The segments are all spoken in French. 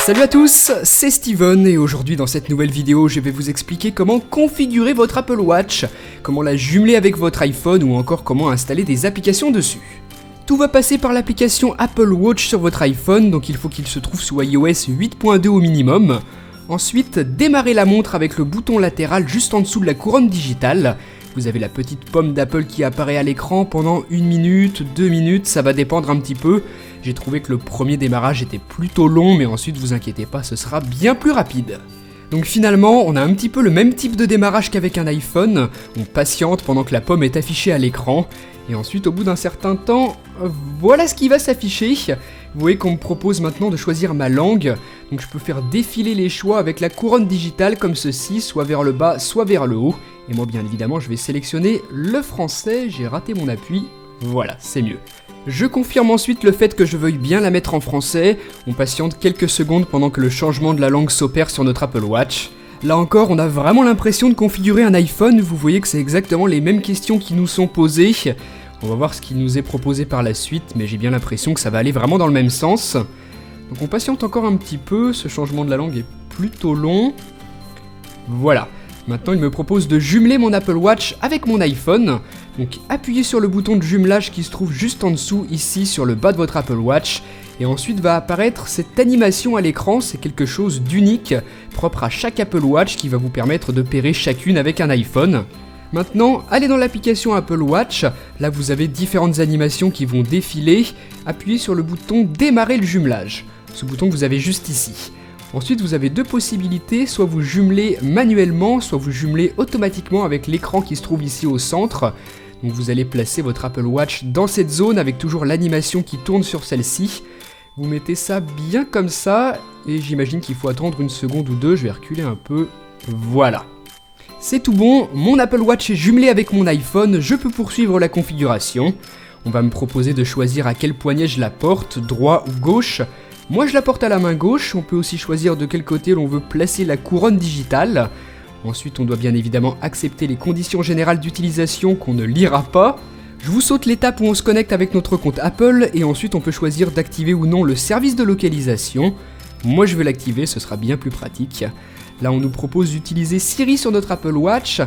Salut à tous, c'est Steven et aujourd'hui dans cette nouvelle vidéo je vais vous expliquer comment configurer votre Apple Watch, comment la jumeler avec votre iPhone ou encore comment installer des applications dessus. Tout va passer par l'application Apple Watch sur votre iPhone, donc il faut qu'il se trouve sous iOS 8.2 au minimum. Ensuite, démarrez la montre avec le bouton latéral juste en dessous de la couronne digitale. Vous avez la petite pomme d'Apple qui apparaît à l'écran pendant 1 minute, 2 minutes, ça va dépendre un petit peu. J'ai trouvé que le premier démarrage était plutôt long, mais ensuite vous inquiétez pas, ce sera bien plus rapide. Donc finalement, on a un petit peu le même type de démarrage qu'avec un iPhone. On patiente pendant que la pomme est affichée à l'écran. Et ensuite, au bout d'un certain temps, voilà ce qui va s'afficher. Vous voyez qu'on me propose maintenant de choisir ma langue. Donc je peux faire défiler les choix avec la couronne digitale comme ceci, soit vers le bas, soit vers le haut. Et moi, bien évidemment, je vais sélectionner le français. J'ai raté mon appui. Voilà, c'est mieux. Je confirme ensuite le fait que je veuille bien la mettre en français. On patiente quelques secondes pendant que le changement de la langue s'opère sur notre Apple Watch. Là encore, on a vraiment l'impression de configurer un iPhone. Vous voyez que c'est exactement les mêmes questions qui nous sont posées. On va voir ce qui nous est proposé par la suite, mais j'ai bien l'impression que ça va aller vraiment dans le même sens. Donc on patiente encore un petit peu, ce changement de la langue est plutôt long. Voilà. Maintenant, il me propose de jumeler mon Apple Watch avec mon iPhone. Donc, appuyez sur le bouton de jumelage qui se trouve juste en dessous, ici, sur le bas de votre Apple Watch. Et ensuite va apparaître cette animation à l'écran. C'est quelque chose d'unique, propre à chaque Apple Watch, qui va vous permettre de pairer chacune avec un iPhone. Maintenant, allez dans l'application Apple Watch. Là, vous avez différentes animations qui vont défiler. Appuyez sur le bouton démarrer le jumelage. Ce bouton que vous avez juste ici. Ensuite, vous avez deux possibilités, soit vous jumelez manuellement, soit vous jumelez automatiquement avec l'écran qui se trouve ici au centre. Donc vous allez placer votre Apple Watch dans cette zone avec toujours l'animation qui tourne sur celle-ci. Vous mettez ça bien comme ça, et j'imagine qu'il faut attendre 1 seconde ou 2, je vais reculer un peu. Voilà. C'est tout bon, mon Apple Watch est jumelé avec mon iPhone, je peux poursuivre la configuration. On va me proposer de choisir à quel poignet je la porte, droit ou gauche. Moi je la porte à la main gauche, on peut aussi choisir de quel côté l'on veut placer la couronne digitale. Ensuite on doit bien évidemment accepter les conditions générales d'utilisation qu'on ne lira pas. Je vous saute l'étape où on se connecte avec notre compte Apple et ensuite on peut choisir d'activer ou non le service de localisation. Moi je vais l'activer, ce sera bien plus pratique. Là on nous propose d'utiliser Siri sur notre Apple Watch,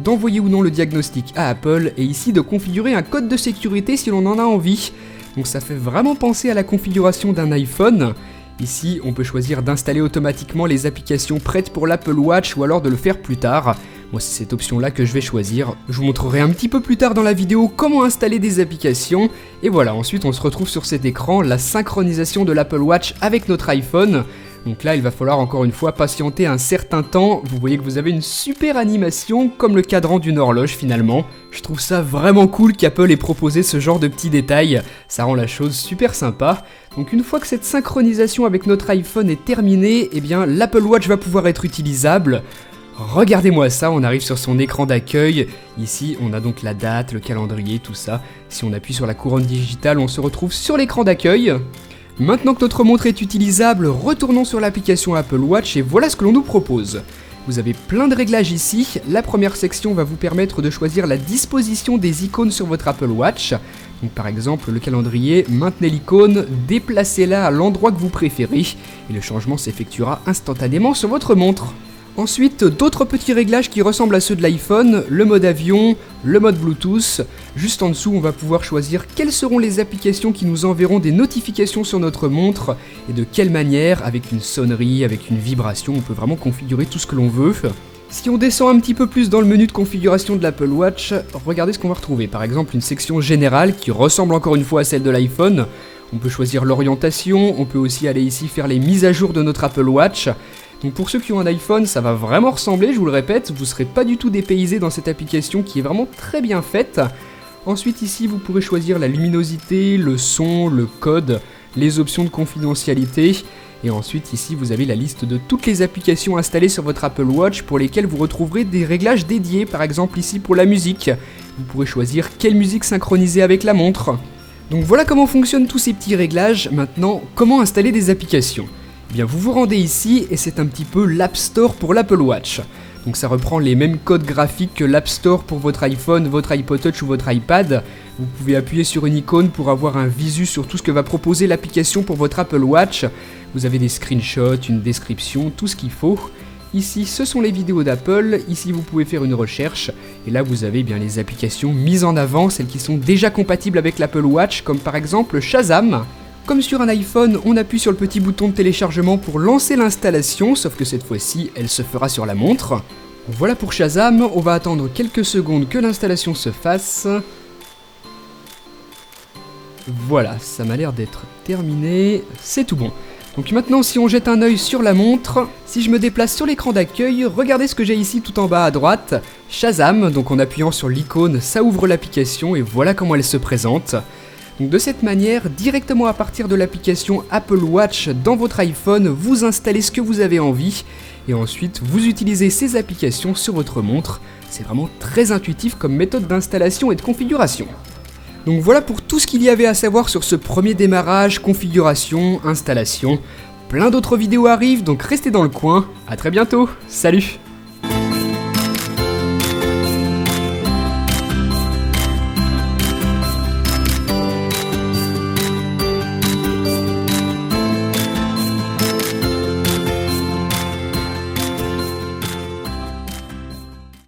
d'envoyer ou non le diagnostic à Apple et ici de configurer un code de sécurité si l'on en a envie. Donc ça fait vraiment penser à la configuration d'un iPhone. Ici, on peut choisir d'installer automatiquement les applications prêtes pour l'Apple Watch ou alors de le faire plus tard. Moi, c'est cette option-là que je vais choisir. Je vous montrerai un petit peu plus tard dans la vidéo comment installer des applications. Et voilà, ensuite on se retrouve sur cet écran, la synchronisation de l'Apple Watch avec notre iPhone. Donc là, il va falloir encore une fois patienter un certain temps. Vous voyez que vous avez une super animation, comme le cadran d'une horloge finalement. Je trouve ça vraiment cool qu'Apple ait proposé ce genre de petits détails. Ça rend la chose super sympa. Donc une fois que cette synchronisation avec notre iPhone est terminée, eh bien l'Apple Watch va pouvoir être utilisable. Regardez-moi ça, on arrive sur son écran d'accueil. Ici, on a donc la date, le calendrier, tout ça. Si on appuie sur la couronne digitale, on se retrouve sur l'écran d'accueil. Maintenant que notre montre est utilisable, retournons sur l'application Apple Watch et voilà ce que l'on nous propose. Vous avez plein de réglages ici. La première section va vous permettre de choisir la disposition des icônes sur votre Apple Watch. Donc par exemple le calendrier, maintenez l'icône, déplacez-la à l'endroit que vous préférez et le changement s'effectuera instantanément sur votre montre. Ensuite, d'autres petits réglages qui ressemblent à ceux de l'iPhone, le mode avion, le mode Bluetooth. Juste en dessous, on va pouvoir choisir quelles seront les applications qui nous enverront des notifications sur notre montre et de quelle manière, avec une sonnerie, avec une vibration, on peut vraiment configurer tout ce que l'on veut. Si on descend un petit peu plus dans le menu de configuration de l'Apple Watch, regardez ce qu'on va retrouver. Par exemple, une section générale qui ressemble encore une fois à celle de l'iPhone. On peut choisir l'orientation, on peut aussi aller ici faire les mises à jour de notre Apple Watch. Donc pour ceux qui ont un iPhone, ça va vraiment ressembler, je vous le répète, vous ne serez pas du tout dépaysé dans cette application qui est vraiment très bien faite. Ensuite ici, vous pourrez choisir la luminosité, le son, le code, les options de confidentialité. Et ensuite ici, vous avez la liste de toutes les applications installées sur votre Apple Watch pour lesquelles vous retrouverez des réglages dédiés. Par exemple ici pour la musique, vous pourrez choisir quelle musique synchroniser avec la montre. Donc voilà comment fonctionnent tous ces petits réglages. Maintenant, comment installer des applications ? Eh bien vous vous rendez ici et c'est un petit peu l'App Store pour l'Apple Watch. Donc ça reprend les mêmes codes graphiques que l'App Store pour votre iPhone, votre iPod Touch ou votre iPad. Vous pouvez appuyer sur une icône pour avoir un visu sur tout ce que va proposer l'application pour votre Apple Watch. Vous avez des screenshots, une description, tout ce qu'il faut. Ici, ce sont les vidéos d'Apple. Ici, vous pouvez faire une recherche. Et là, vous avez bien les applications mises en avant, celles qui sont déjà compatibles avec l'Apple Watch, comme par exemple Shazam. Comme sur un iPhone, on appuie sur le petit bouton de téléchargement pour lancer l'installation, sauf que cette fois-ci, elle se fera sur la montre. Voilà pour Shazam, on va attendre quelques secondes que l'installation se fasse. Voilà, ça m'a l'air d'être terminé, c'est tout bon. Donc maintenant, si on jette un œil sur la montre, si je me déplace sur l'écran d'accueil, regardez ce que j'ai ici tout en bas à droite. Shazam, donc en appuyant sur l'icône, ça ouvre l'application et voilà comment elle se présente. Donc de cette manière, directement à partir de l'application Apple Watch dans votre iPhone, vous installez ce que vous avez envie et ensuite vous utilisez ces applications sur votre montre. C'est vraiment très intuitif comme méthode d'installation et de configuration. Donc voilà pour tout ce qu'il y avait à savoir sur ce premier démarrage, configuration, installation. Plein d'autres vidéos arrivent, donc restez dans le coin. À très bientôt, salut!